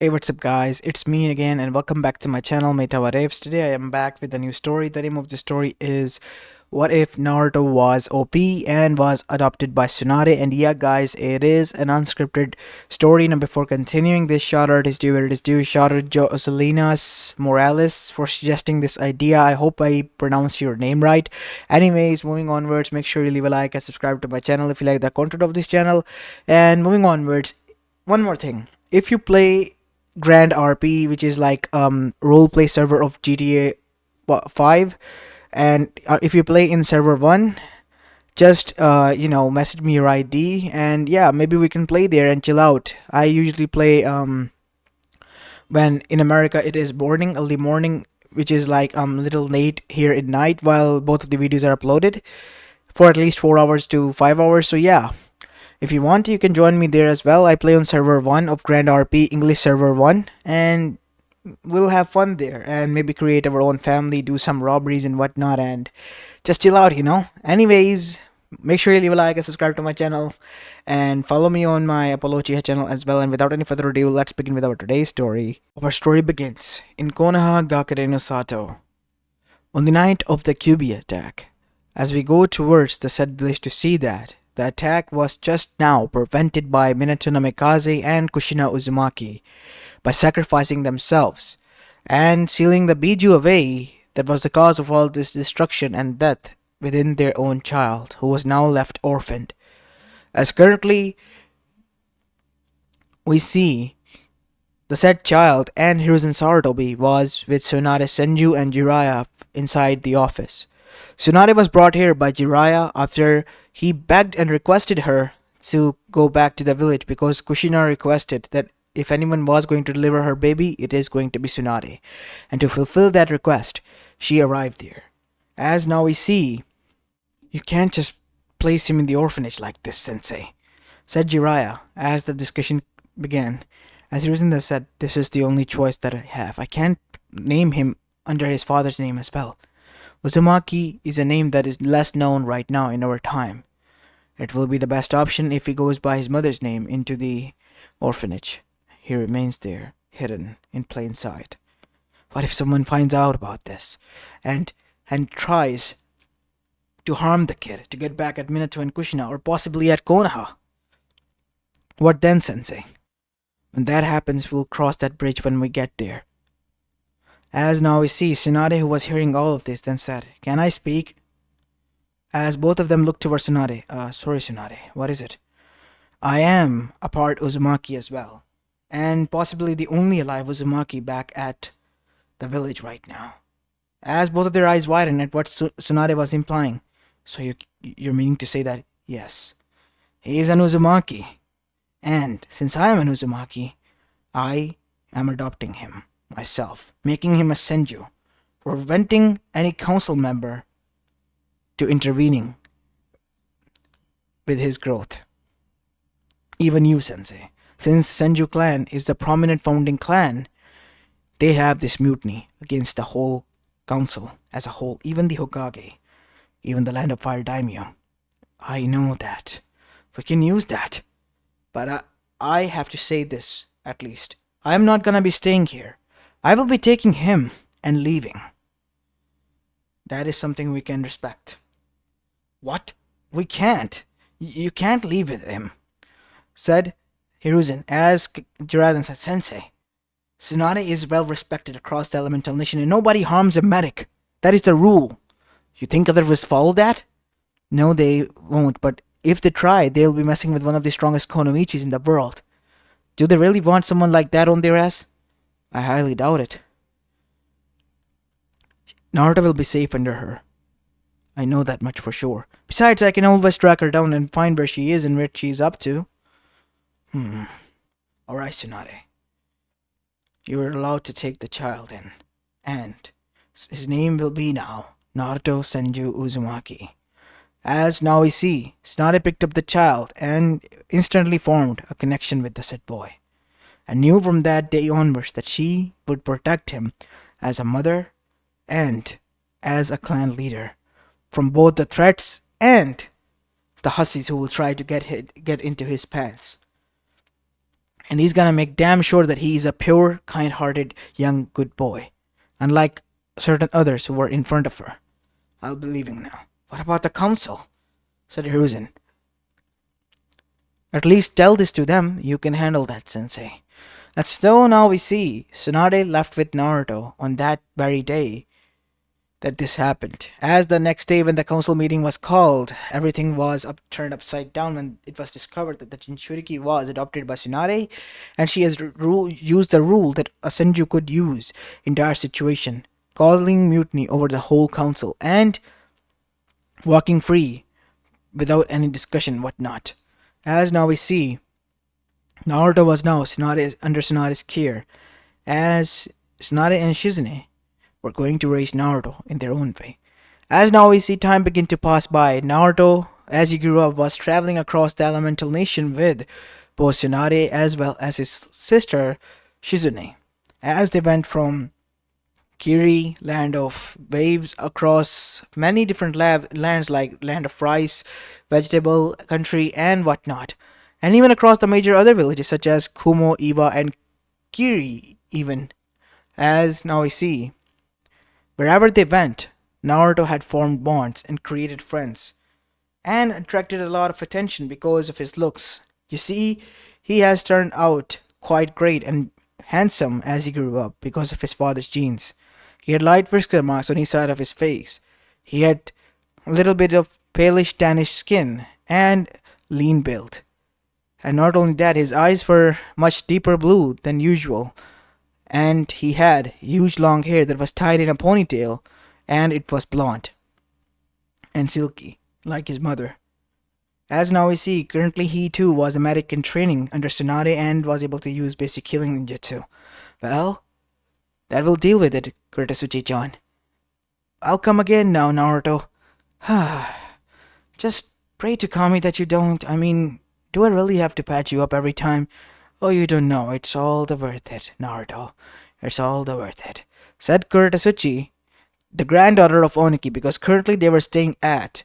Hey, what's up, guys? It's me again, and welcome back to my channel, Meta What Ifs. Today, I am back with a new story. The name of the story is What If Naruto Was OP and was adopted by Tsunade? And yeah, guys, it is an unscripted story. Now, before continuing, this shout out is due where it is due. Shout out Joselinas Morales for suggesting this idea. I hope I pronounced your name right. Anyways, moving onwards, make sure you leave a like and subscribe to my channel if you like the content of this channel. And moving onwards, one more thing. If you play Grand RP, which is like role play server of GTA 5, and if you play in server 1, just message me your ID, and yeah, maybe we can play there and chill out. I usually play when in America it is morning, early morning, which is like little late here at night, while both of the videos are uploaded for at least 4 hours to 5 hours. So yeah, if you want, you can join me there as well. I play on server 1 of Grand RP, English server 1, and we'll have fun there and maybe create our own family, do some robberies and whatnot, and just chill out. Anyways, make sure you leave a like and subscribe to my channel and follow me on my Apollo Chiha channel as well. And without any further ado, let's begin with our today's story. Our story begins in Konoha Gakure no Sato on the night of the Kyubi attack. As we go towards the said village to see that, the attack was just now prevented by Minato Namikaze and Kushina Uzumaki by sacrificing themselves and sealing the Biju away that was the cause of all this destruction and death within their own child, who was now left orphaned. As currently we see, the said child and Hiruzen Sarutobi was with Tsunade Senju and Jiraiya inside the office. Tsunade was brought here by Jiraiya after he begged and requested her to go back to the village because Kushina requested that if anyone was going to deliver her baby, it is going to be Tsunade. And to fulfill that request, she arrived there. As now we see, you can't just place him in the orphanage like this, Sensei, said Jiraiya as the discussion began. As Hiruzen said, this is the only choice that I have. I can't name him under his father's name as well. Uzumaki is a name that is less known right now in our time. It will be the best option if he goes by his mother's name into the orphanage. He remains there, hidden in plain sight. What if someone finds out about this and tries to harm the kid to get back at Minato and Kushina, or possibly at Konoha? What then, Sensei? When that happens, we'll cross that bridge when we get there. As now we see, Tsunade, who was hearing all of this, then said, "Can I speak?" As both of them looked towards Tsunade. Sorry, Tsunade, what is it? I am a part Uzumaki as well, and possibly the only alive Uzumaki back at the village right now. As both of their eyes widened at what Tsunade was implying. So you're meaning to say that, yes, he is an Uzumaki, and since I am an Uzumaki, I am adopting him myself, making him a Senju, preventing any council member to intervening with his growth. Even you, Sensei. Since Senju clan is the prominent founding clan, they have this mutiny against the whole council as a whole, even the Hokage, even the Land of Fire Daimyo. I know that. We can use that. But I have to say this, at least. I am not gonna be staying here. I will be taking him and leaving. That is something we can respect. What? We can't. You can't leave with him, said Hiruzen, as Jiraiya said, Sensei, Tsunade is well respected across the elemental nation and nobody harms a medic. That is the rule. You think others will follow that? No, they won't, but if they try, they'll be messing with one of the strongest Konoichis in the world. Do they really want someone like that on their ass? I highly doubt it. Naruto will be safe under her. I know that much for sure. Besides, I can always track her down and find where she is and what she's up to. Alright, Tsunade. You are allowed to take the child in. And his name will be now Naruto Senju Uzumaki. As now we see, Tsunade picked up the child and instantly formed a connection with the said boy, and knew from that day onwards that she would protect him as a mother and as a clan leader from both the threats and the hussies who will try to get into his pants. And he's gonna make damn sure that he is a pure, kind hearted, young, good boy. Unlike certain others who were in front of her. I'll be leaving now. What about the council? Said Hiruzen. At least tell this to them. You can handle that, sensei. And so now we see Tsunade left with Naruto on that very day that this happened. As the next day when the council meeting was called, everything was turned upside down when it was discovered that the Jinchuriki was adopted by Tsunade, and she has used the rule that a Senju could use in dire situation, causing mutiny over the whole council and walking free without any discussion whatnot. As now we see, Naruto was now under Tsunade's care, as Tsunade and Shizune were going to raise Naruto in their own way. As now we see time begin to pass by, Naruto, as he grew up, was traveling across the elemental nation with both Tsunade as well as his sister Shizune. As they went from Kiri, land of waves, across many different lands like land of rice, vegetable country, and whatnot, and even across the major other villages such as Kumo, Iwa, and Kiri, even. As now we see, wherever they went, Naruto had formed bonds and created friends, and attracted a lot of attention because of his looks. You see, he has turned out quite great and handsome as he grew up because of his father's genes. He had light whisker marks on each side of his face. He had a little bit of palish tannish skin and lean build. And not only that, his eyes were much deeper blue than usual, and he had huge long hair that was tied in a ponytail, and it was blonde and silky, like his mother. As now we see, currently he too was a medic in training under Tsunade and was able to use basic healing ninjutsu. Well, that will deal with it, Kurtasuchi-chan. I'll come again now, Naruto. Just pray to Kami that you don't. Do I really have to patch you up every time? Oh, you don't know. It's all the worth it, Naruto. It's all the worth it, said Kurtasuchi, the granddaughter of Oniki, because currently they were staying at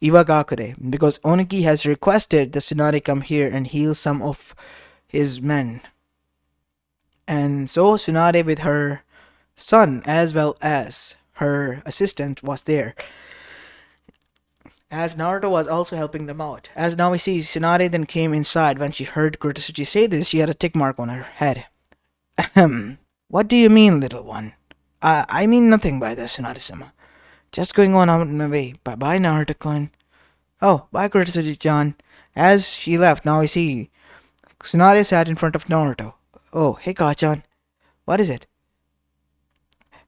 Iwagakure, because Oniki has requested the Tsunade come here and heal some of his men. And so Tsunade with her son as well as her assistant was there. As Naruto was also helping them out. As now we see, Tsunade then came inside. When she heard Kurtasuchi say this, she had a tick mark on her head. Ahem. What do you mean, little one? I mean nothing by this, Tsunade-sama. Just going on my way. Bye-bye, Naruto-kun. Oh, bye, Kurtasuchi-chan. As she left, now we see Tsunade sat in front of Naruto. Oh, hey, Kachan. What is it?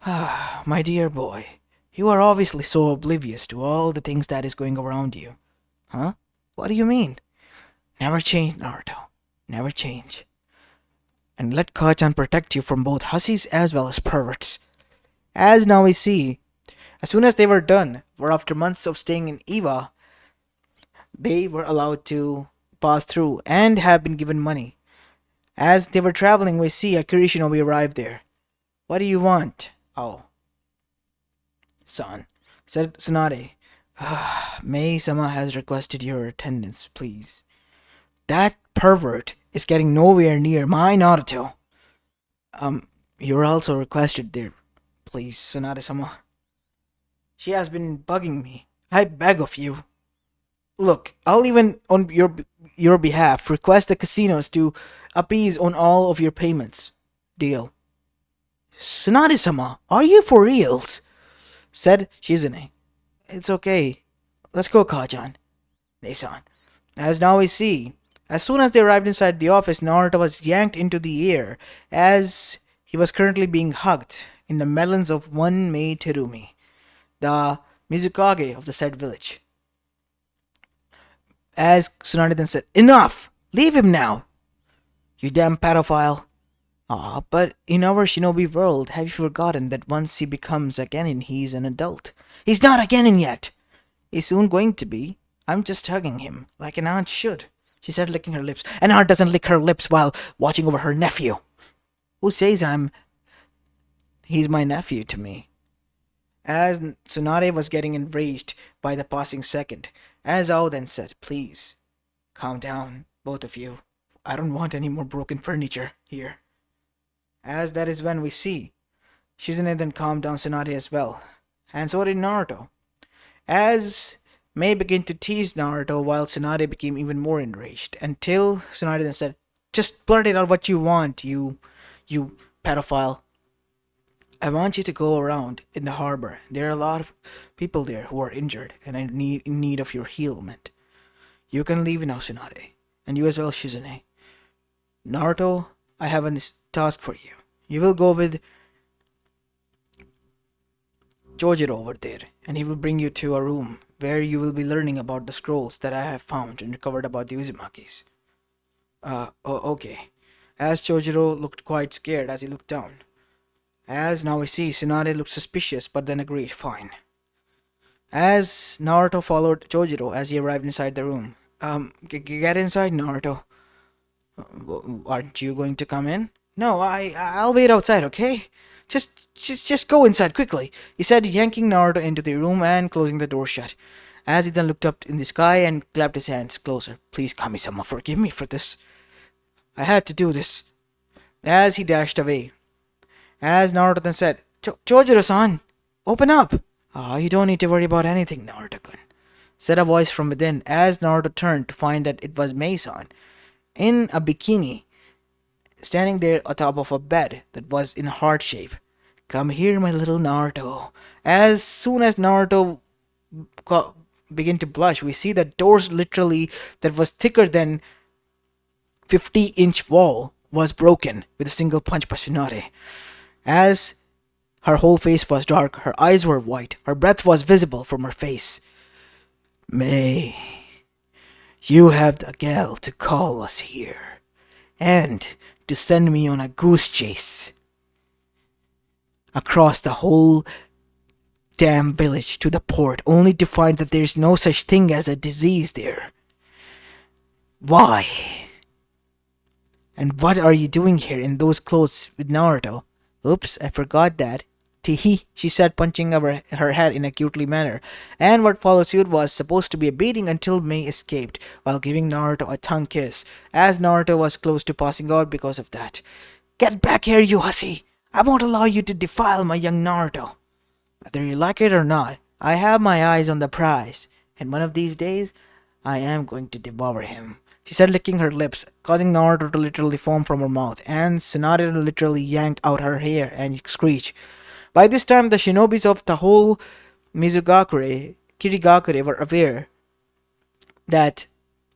Ah, my dear boy. You are obviously so oblivious to all the things that is going around you. Huh? What do you mean? Never change, Naruto. Never change. And let Kachan protect you from both hussies as well as perverts. As now we see, as soon as they were done, for after months of staying in Iwa, they were allowed to pass through and have been given money. As they were traveling, we see Akiri Shinobi arrive there. What do you want? Oh, son, said Tsunade. Mei-sama has requested your attendance, please. That pervert is getting nowhere near my Naruto. You're also requested there, please, Tsunade-sama. She has been bugging me. I beg of you. Look, I'll even, on your behalf, request the casinos to appease on all of your payments. Deal. Tsunade-sama, are you for reals? Said Shizune. It's okay. Let's go, Kajan. Nei-san. As now we see, as soon as they arrived inside the office, Naruto was yanked into the air as he was currently being hugged in the melons of one maid Terumi, the Mizukage of the said village. As Tsunade then said, Enough! Leave him now! You damn pedophile! But in our shinobi world, have you forgotten that once he becomes a genin, he's an adult? He's not a genin yet! He's soon going to be. I'm just hugging him, like an aunt should, she said, licking her lips. An aunt doesn't lick her lips while watching over her nephew. Who says he's my nephew to me? As Tsunade was getting enraged by the passing second, as Ao then said, Please, calm down, both of you. I don't want any more broken furniture here. As that is when we see Shizune then calmed down Tsunade as well. And so did Naruto. As Mei began to tease Naruto while Tsunade became even more enraged. Until Tsunade then said, just blurt it out what you want, you pedophile. I want you to go around in the harbor. There are a lot of people there who are injured and in need of your healment. You can leave now, Tsunade. And you as well, Shizune. Naruto, I have a task for you. You will go with Jojiro over there, and he will bring you to a room where you will be learning about the scrolls that I have found and recovered about the Uzumakis. Okay. As Jojiro looked quite scared as he looked down. As now we see, Tsunade looked suspicious but then agreed, fine. As Naruto followed Jojiro as he arrived inside the room. Get inside, Naruto. Aren't you going to come in? No, I'll wait outside, okay? Just go inside quickly, he said, yanking Naruto into the room and closing the door shut. As he then looked up in the sky and clapped his hands closer. Please, Kami-sama, forgive me for this. I had to do this. As he dashed away. As Naruto then said, Jojiro-san, open up. You don't need to worry about anything, Naruto-kun, said a voice from within as Naruto turned to find that it was Mei-san, in a bikini, standing there atop of a bed that was in heart shape. Come here, my little Naruto. As soon as Naruto began to blush, we see that doors literally that was thicker than 50-inch wall was broken with a single punch by Tsunade. As her whole face was dark, her eyes were white, her breath was visible from her face. Mei, you have the gall to call us here, and to send me on a goose chase across the whole damn village to the port, only to find that there's no such thing as a disease there. Why? And what are you doing here in those clothes with Naruto? Oops, I forgot that. Teehee, she said, punching her head in a cutely manner. And what followed suit was supposed to be a beating until Mei escaped, while giving Naruto a tongue kiss, as Naruto was close to passing out because of that. Get back here, you hussy! I won't allow you to defile my young Naruto. Whether you like it or not, I have my eyes on the prize, and one of these days, I am going to devour him, she said, licking her lips, causing Naruto to literally foam from her mouth, and Tsunade literally yanked out her hair and screeched. By this time, the shinobis of the whole Mizugakure, Kirigakure were aware that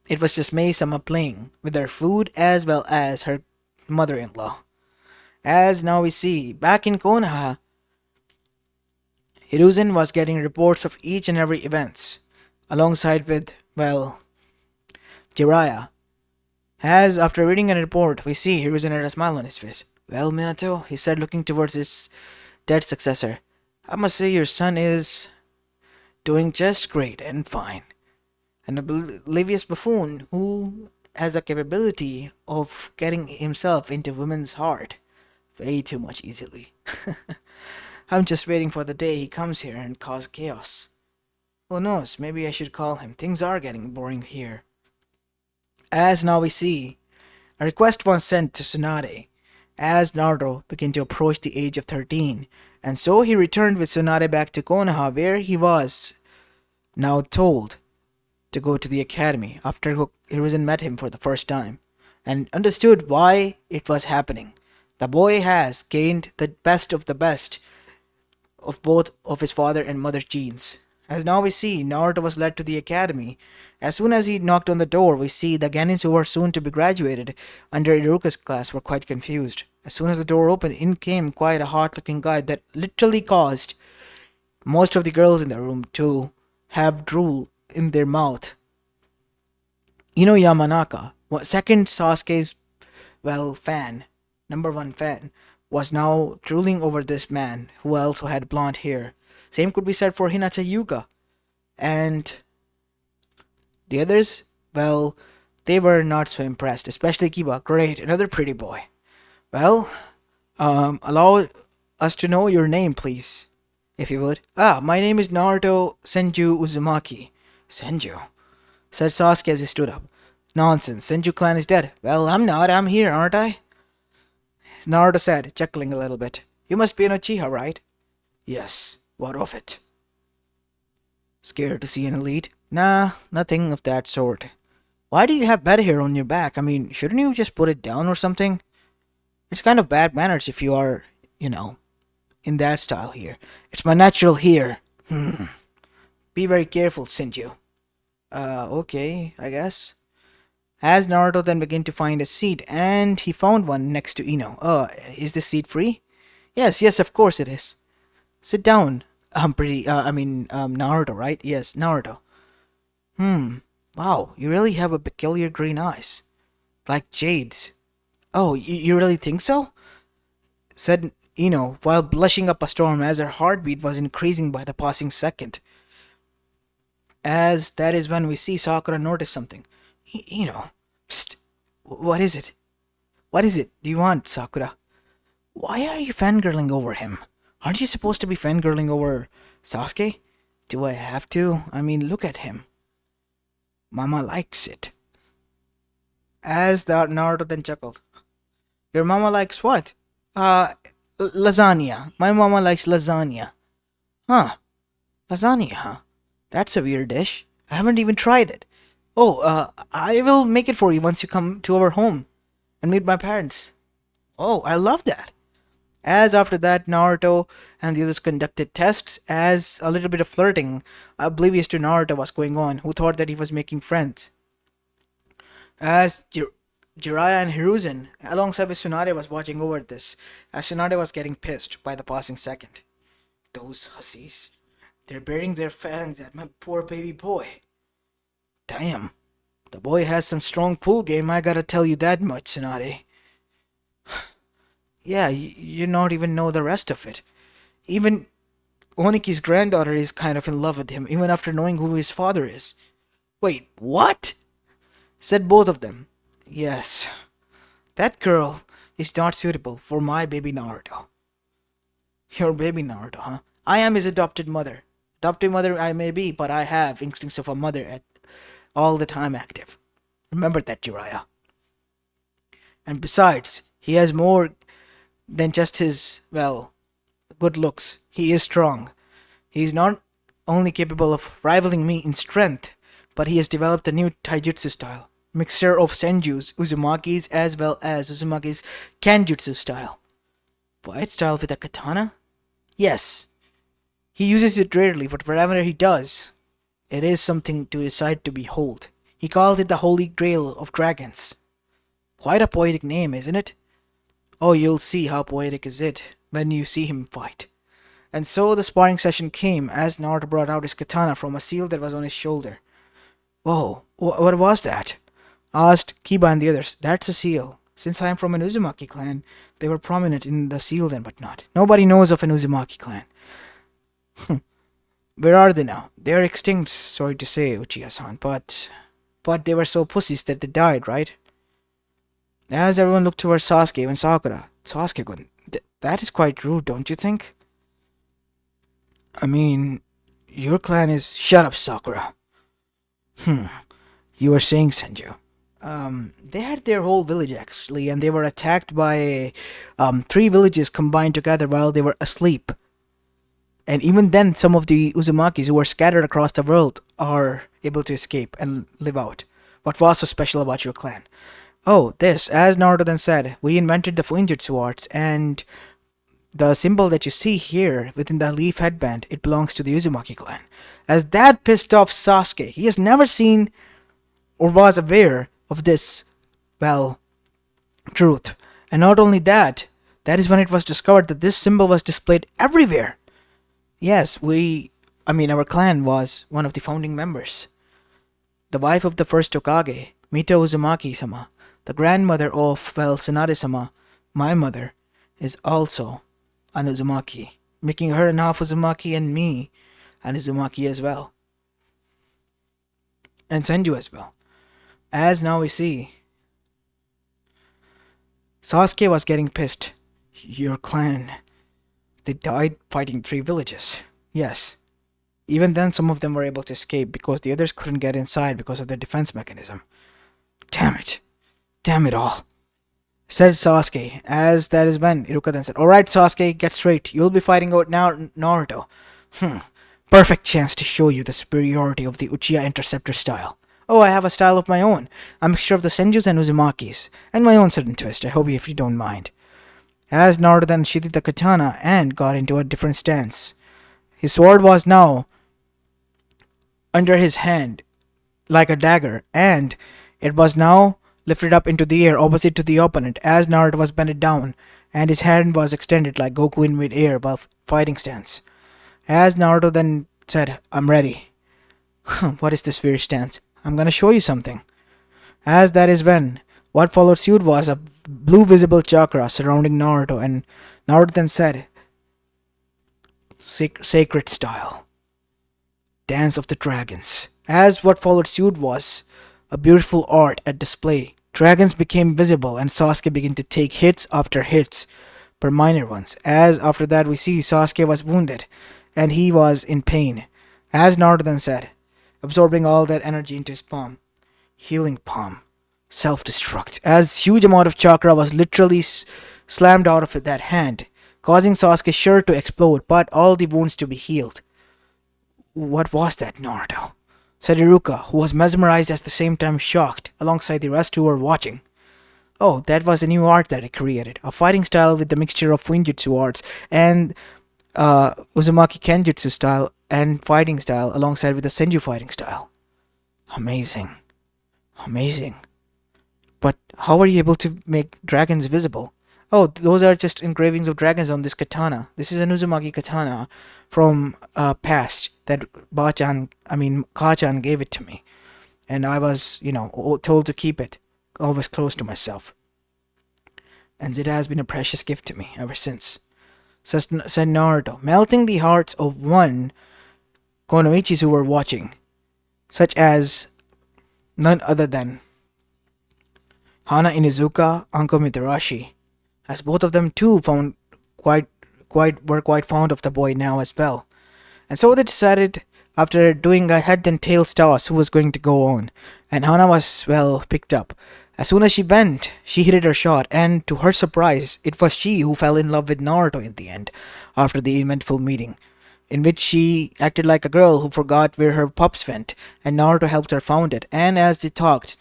it was just Mei-sama playing with her food as well as her mother-in-law. As now we see, back in Konoha, Hiruzen was getting reports of each and every events, alongside with, well, Jiraiya. As after reading a report, we see Hiruzen had a smile on his face. Well, Minato, he said, looking towards his dead successor, I must say your son is doing just great and fine. An oblivious buffoon who has a capability of getting himself into women's heart way too much easily. I'm just waiting for the day he comes here and cause chaos. Who knows, maybe I should call him. Things are getting boring here. As now we see, a request was sent to Tsunade, as Naruto began to approach the age of 13, and so he returned with Tsunade back to Konoha, where he was now told to go to the academy after Hiruzen met him for the first time, and understood why it was happening. The boy has gained the best of both of his father and mother genes. As now we see, Naruto was led to the academy. As soon as he knocked on the door, we see the Genins who were soon to be graduated under Iruka's class were quite confused. As soon as the door opened, in came quite a hot-looking guy that literally caused most of the girls in the room to have drool in their mouth. Yamanaka, second Sasuke's, fan, number one fan, was now drooling over this man who also had blonde hair. Same could be said for Hinata Yuga. And the others, they were not so impressed, especially Kiba. Great, another pretty boy. Allow us to know your name, please, if you would. My name is Naruto Senju Uzumaki. Senju, said Sasuke as he stood up. Nonsense, Senju clan is dead. Well, I'm not. I'm here, aren't I? Naruto said, chuckling a little bit. You must be an Uchiha, right? Yes. What of it? Scared to see an elite? Nah, nothing of that sort. Why do you have bed hair on your back? I mean, shouldn't you just put it down or something? It's kind of bad manners if you are, you know, in that style here. It's my natural hair. Be very careful, Senju. Okay, I guess. As Naruto then began to find a seat, and he found one next to Ino. Is this seat free? Yes, yes, of course it is. Sit down. Naruto, right? Yes, Naruto. Wow, you really have a peculiar green eyes. Like jades. Oh, you really think so? Said Ino, while blushing up a storm as her heartbeat was increasing by the passing second. As that is when we see Sakura notice something. Ino, psst, what is it? What is it? Do you want, Sakura? Why are you fangirling over him? Aren't you supposed to be fangirling over Sasuke? Do I have to? I mean, look at him. Mama likes it. As the Naruto then chuckled. Your mama likes what? Uh, Lasagna. My mama likes lasagna. Huh, lasagna, huh? That's a weird dish. I haven't even tried it. Oh, I will make it for you once you come to our home and meet my parents. Oh, I love that. As after that, Naruto and the others conducted tests as a little bit of flirting, oblivious to Naruto, was going on, who thought that he was making friends. As Jiraiya and Hiruzen, alongside with Tsunade, was watching over this, as Tsunade was getting pissed by the passing second. Those hussies. They're burying their fangs at my poor baby boy. Damn. The boy has some strong pull game, I gotta tell you that much, Tsunade. Yeah, you not even know the rest of it. Even Oniki's granddaughter is kind of in love with him, even after knowing who his father is. Wait, what? Said both of them. Yes, that girl is not suitable for my baby Naruto. Your baby Naruto, huh? I am his adopted mother. Adopted mother I may be, but I have instincts of a mother at all the time active. Remember that, Jiraiya. And besides, he has more than just his, well, good looks. He is strong. He is not only capable of rivaling me in strength, but he has developed a new taijutsu style. Mixture of Senju's, Uzumaki's, as well as Uzumaki's Kanjutsu style. Fight style with a katana? Yes. He uses it rarely, but wherever he does, it is something to his sight to behold. He calls it the Holy Grail of Dragons. Quite a poetic name, isn't it? Oh, you'll see how poetic is it when you see him fight. And so the sparring session came as Naruto brought out his katana from a seal that was on his shoulder. Whoa, what was that? Asked Kiba and the others. That's a seal. Since I am from an Uzumaki clan, they were prominent in the seal then, but not. Nobody knows of an Uzumaki clan. Where are they now? They are extinct, sorry to say, Uchiha-san, but they were so pussies that they died, right? As everyone looked towards Sasuke and Sakura, Sasuke-gun, that is quite rude, don't you think? I mean, your clan is... Shut up, Sakura. You were saying, Senju. They had their whole village, actually, and they were attacked by, 3 villages combined together while they were asleep. And even then, some of the Uzumakis who were scattered across the world are able to escape and live out. What was so special about your clan? Oh, this, as Naruto then said, we invented the Fuinjutsu arts, and the symbol that you see here within the leaf headband, it belongs to the Uzumaki clan. As that pissed off Sasuke, he has never seen or was aware of this, well, truth. And not only that, that is when it was discovered that this symbol was displayed everywhere. Yes, our clan was one of the founding members. The wife of the first Hokage, Mito Uzumaki-sama, the grandmother of, well, Tsunade-sama, my mother, is also an Uzumaki, making her an half Uzumaki and me an Uzumaki as well. And Senju as well. As now we see, Sasuke was getting pissed. Your clan, they died fighting 3 villages. Yes. Even then some of them were able to escape because the others couldn't get inside because of their defense mechanism. Damn it. Damn it all, said Sasuke, as that is when Iruka then said, Alright, Sasuke, get straight. You'll be fighting out now Naruto. Hmm. Perfect chance to show you the superiority of the Uchiha Interceptor style. Oh, I have a style of my own. A mixture of the Senjus and Uzumakis, and my own certain twist. I hope if you don't mind. As Naruto then sheathed the katana and got into a different stance. His sword was now under his hand, like a dagger, and it was now lifted up into the air opposite to the opponent as Naruto was bent down, and his hand was extended like Goku in mid-air while fighting stance. As Naruto then said, I'm ready. What is this weird stance? I'm gonna show you something. As that is when what followed suit was a blue visible chakra surrounding Naruto, and Naruto then said, Sacred style. Dance of the Dragons. As what followed suit was a beautiful art at display. Dragons became visible and Sasuke began to take hits after hits, per minor ones. As after that we see Sasuke was wounded and he was in pain. As Naruto then said, absorbing all that energy into his palm. Healing palm. Self-destruct. As huge amount of chakra was literally slammed out of that hand, causing Sasuke's shirt to explode, but all the wounds to be healed. What was that, Naruto? Said Iruka, who was mesmerized at the same time shocked, alongside the rest who were watching. Oh, that was a new art that I created. A fighting style with the mixture of Fuinjutsu arts and Uzumaki Kenjutsu style and fighting style alongside with the Senju fighting style. Amazing. Amazing. But how are you able to make dragons visible? Oh, those are just engravings of dragons on this katana. This is an Uzumaki katana from past that Kachan gave it to me. And I was, told to keep it always close to myself. And it has been a precious gift to me ever since. Said Naruto, melting the hearts of one Konoichis who were watching, such as none other than Hana Inuzuka, Anko Mitarashi, as both of them too were quite fond of the boy now as well. And so they decided, after doing a head and tails toss, who was going to go on, and Hana was, picked up. As soon as she bent, she hit her shot, and to her surprise, it was she who fell in love with Naruto in the end, after the eventful meeting, in which she acted like a girl who forgot where her pups went, and Naruto helped her found it, and as they talked,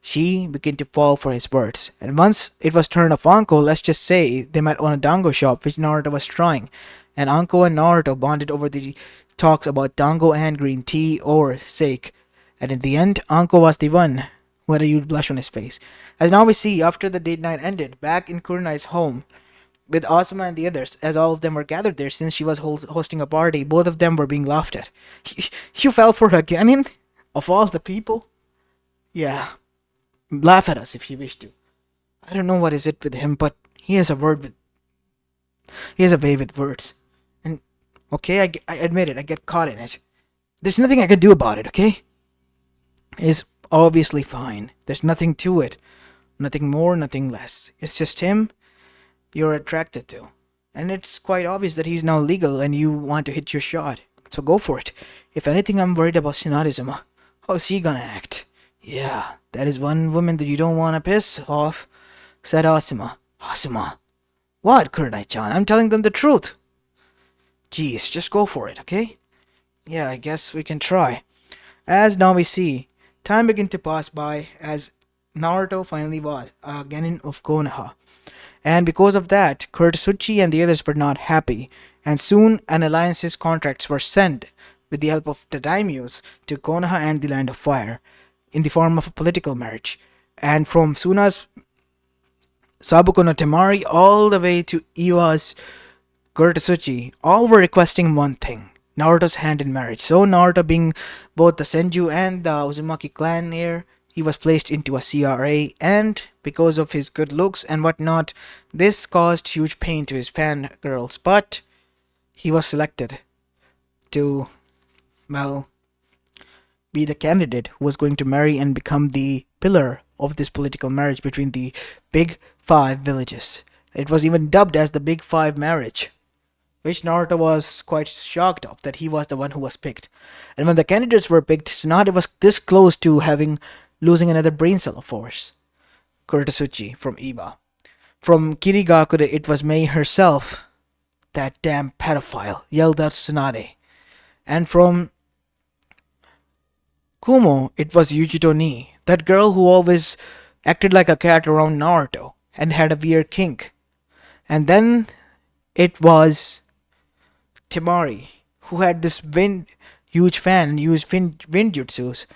she began to fall for his words. And once it was turn of Anko, let's just say, they met on a dango shop which Naruto was trying, and Anko and Naruto bonded over the talks about dango and green tea or sake, and in the end, Anko was the one who had a huge blush on his face. As now we see, after the date night ended, back in Kurenai's home, with Asuma and the others, as all of them were gathered there since she was hosting a party, both of them were being laughed at. You fell for her Genin? Of all the people? Yeah. Laugh at us if you wish to. I don't know what is it with him, but he has a way with words. And, okay, I admit it, I get caught in it. There's nothing I can do about it, okay? He's obviously fine. There's nothing to it. Nothing more, nothing less. It's just him you're attracted to. And it's quite obvious that he's now legal and you want to hit your shot. So go for it. If anything, I'm worried about Tsunade-sama. How's he gonna act? Yeah, that is one woman that you don't want to piss off, said Asuma. Asuma? What, Kurenai-chan? I'm telling them the truth. Jeez, just go for it, okay? Yeah, I guess we can try. As now we see, time began to pass by as Naruto finally was a genin of Konoha. And because of that, Kurtsuchi and the others were not happy, and soon an alliance's contracts were sent with the help of the daimyos to Konoha and the Land of Fire, in the form of a political marriage. And from Suna's Sabuko no Temari all the way to Iwa's Kurtsuchi, all were requesting one thing, Naruto's hand in marriage. So Naruto, being both the Senju and the Uzumaki clan heir, he was placed into a CRA, and because of his good looks and whatnot, this caused huge pain to his fangirls, but he was selected to, be the candidate who was going to marry and become the pillar of this political marriage between the Big Five villages. It was even dubbed as the Big Five marriage, which Naruto was quite shocked of, that he was the one who was picked. And when the candidates were picked, Tsunade was this close to having losing another brain cell of force. Kurotsuchi from Iba. From Kirigakude, it was Mei herself. That damn pedophile, yelled out Tsunade. And from Kumo, it was Yujito Ni, that girl who always acted like a cat around Naruto and had a weird kink. And then it was Temari, who had this huge fan and used wind jutsus.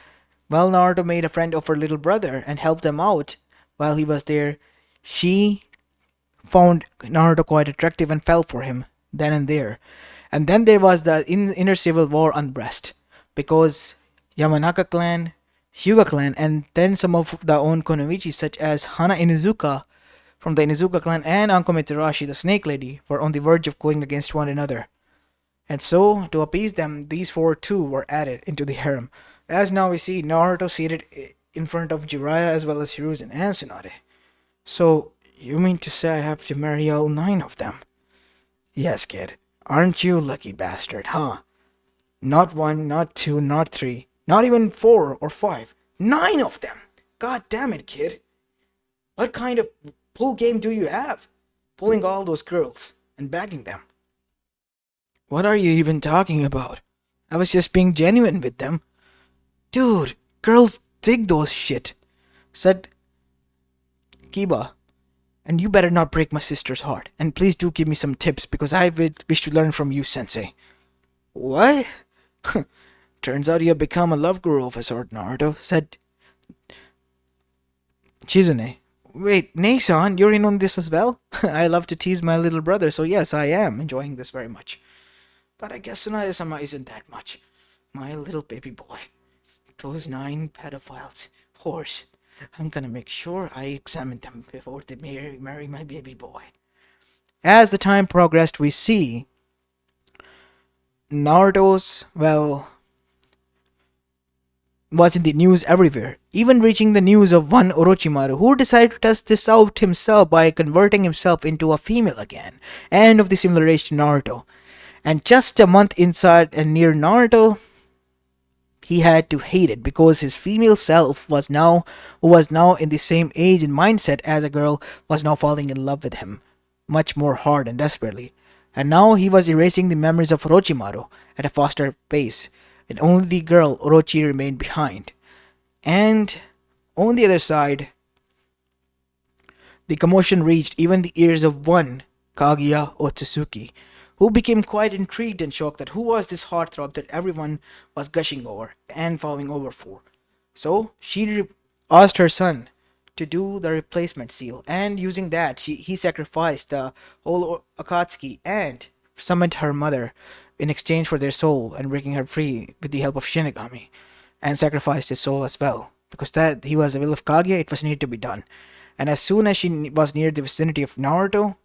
While Naruto made a friend of her little brother and helped them out while he was there, she found Naruto quite attractive and fell for him then and there. And then there was the inner civil war unrest because Yamanaka clan, Hyuga clan, and then some of the own Konoichi such as Hana Inuzuka from the Inuzuka clan and Anko Mitarashi, the Snake Lady, were on the verge of going against one another. And so, to appease them, these four too were added into the harem. As now we see Naruto seated in front of Jiraiya as well as Hiruzen and Tsunade. So, you mean to say I have to marry all 9 of them? Yes, kid. Aren't you a lucky bastard, huh? Not 1, not 2, not 3, not even 4 or 5. 9 of them! God damn it, kid. What kind of pull game do you have? Pulling all those girls and bagging them. What are you even talking about? I was just being genuine with them. Dude, girls dig those shit, said Kiba. And you better not break my sister's heart. And please do give me some tips because I would wish to learn from you, sensei. What? Turns out you have become a love guru of a sort, Naruto, said Chizune. Wait, Nei-san, you're in on this as well? I love to tease my little brother, so yes, I am enjoying this very much. But I guess Tsunade-sama isn't that much. My little baby boy. Those 9 pedophiles. Whores. I'm gonna make sure I examine them before they marry my baby boy. As the time progressed, we see Naruto's, was in the news everywhere, even reaching the news of one Orochimaru who decided to test this out himself by converting himself into a female again, and of the similar age to Naruto. And just a month inside and near Naruto, he had to hate it because his female self who was now in the same age and mindset as a girl, was now falling in love with him, much more hard and desperately. And now he was erasing the memories of Orochimaru at a faster pace, and only the girl Orochi remained behind. And on the other side, the commotion reached even the ears of one Kaguya Otsutsuki, who became quite intrigued and shocked that who was this heartthrob that everyone was gushing over and falling over for. So she asked her son to do the replacement seal, and using that, he sacrificed the whole Akatsuki and summoned her mother in exchange for their soul and breaking her free with the help of Shinigami, and sacrificed his soul as well. Because that he was the will of Kaguya, it was needed to be done. And as soon as she was near the vicinity of Naruto,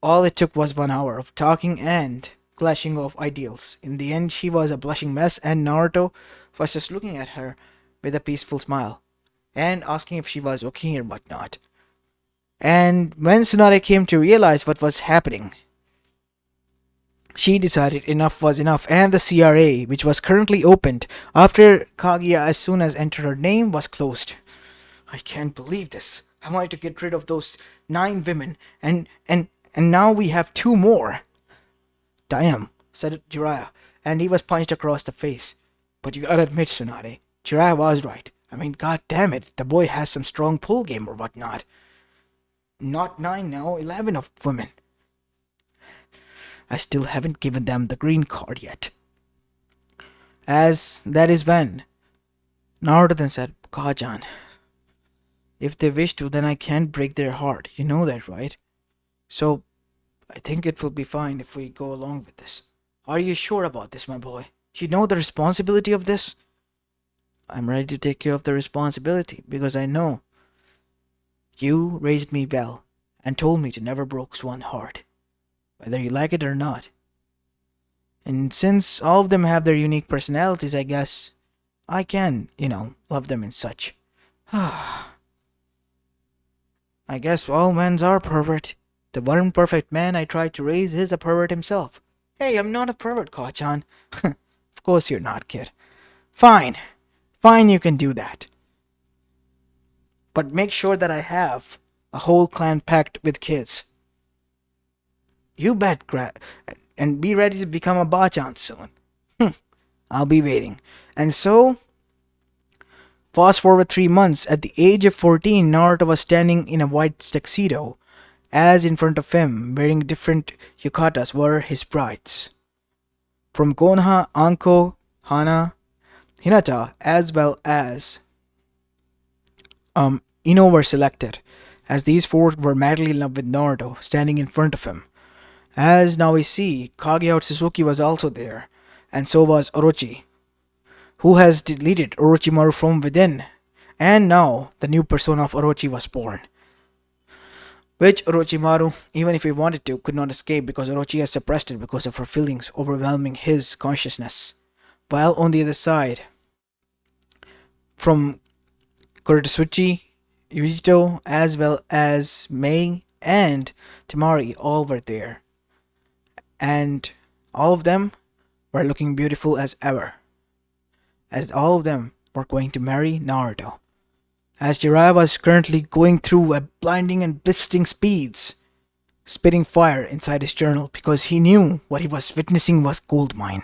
all it took was 1 hour of talking and clashing of ideals. In the end, she was a blushing mess, and Naruto was just looking at her with a peaceful smile and asking if she was okay or whatnot. And when Tsunade came to realize what was happening, she decided enough was enough, and the CRA, which was currently opened after Kaguya as soon as entered her name, was closed. I can't believe this. I wanted to get rid of those 9 women, and now we have 2 more. Damn, said Jiraiya, and he was punched across the face. But you gotta admit, Tsunade, Jiraiya was right. I mean, god damn it, the boy has some strong pull game or whatnot. Not 9 now, 11 of women. I still haven't given them the green card yet. As that is when Naruto then said, Kajan, if they wish to, then I can't break their heart. You know that, right? So, I think it will be fine if we go along with this. Are you sure about this, my boy? You know the responsibility of this? I'm ready to take care of the responsibility because I know you raised me well and told me to never break one heart, whether you like it or not. And since all of them have their unique personalities, I guess I can, love them and such. I guess all men are pervert. The one perfect man I tried to raise is a pervert himself. Hey, I'm not a pervert, Kachan. Of course you're not, kid. Fine. Fine, you can do that. But make sure that I have a whole clan packed with kids. You bet, and be ready to become a Bachan soon. I'll be waiting. And so, fast forward 3 months, at the age of 14, Naruto was standing in a white tuxedo, as in front of him, wearing different yukatas, were his brides. From Konoha, Anko, Hana, Hinata, as well as Ino were selected, as these four were madly in love with Naruto, standing in front of him. As now we see, Kage Otsutsuki was also there, and so was Orochi, who has deleted Orochimaru from within, and now the new persona of Orochi was born. Which Orochimaru, even if he wanted to, could not escape because Orochi has suppressed it because of her feelings overwhelming his consciousness. While on the other side, from Kuretsuchi, Yujito, as well as Mei and Temari, all were there. And all of them were looking beautiful as ever, as all of them were going to marry Naruto. As Jiraiya was currently going through at blinding and blistering speeds, spitting fire inside his journal because he knew what he was witnessing was goldmine.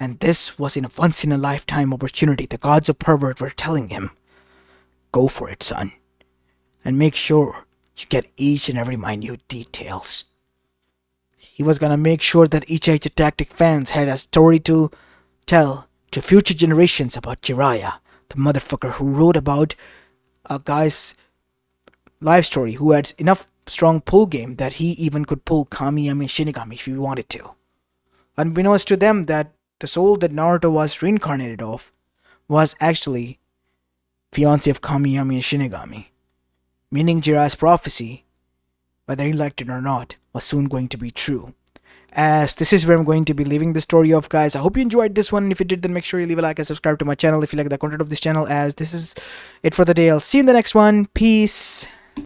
And this was in a once-in-a-lifetime opportunity the gods of pervert were telling him. Go for it, son. And make sure you get each and every minute details. He was gonna make sure that each Tactic fans had a story to tell to future generations about Jiraiya, the motherfucker who wrote about a guy's life story who had enough strong pull game that he even could pull Kamiyami Shinigami if he wanted to. Unbeknownst to them that the soul that Naruto was reincarnated of was actually fiancé of Kamiyami and Shinigami, meaning Jiraiya's prophecy, whether he liked it or not, was soon going to be true. As this is where I'm going to be leaving the story off, guys. I hope you enjoyed this one. If you did, then make sure you leave a like and subscribe to my channel if you like the content of this channel, as this is it for the day. I'll see you in the next one. Peace.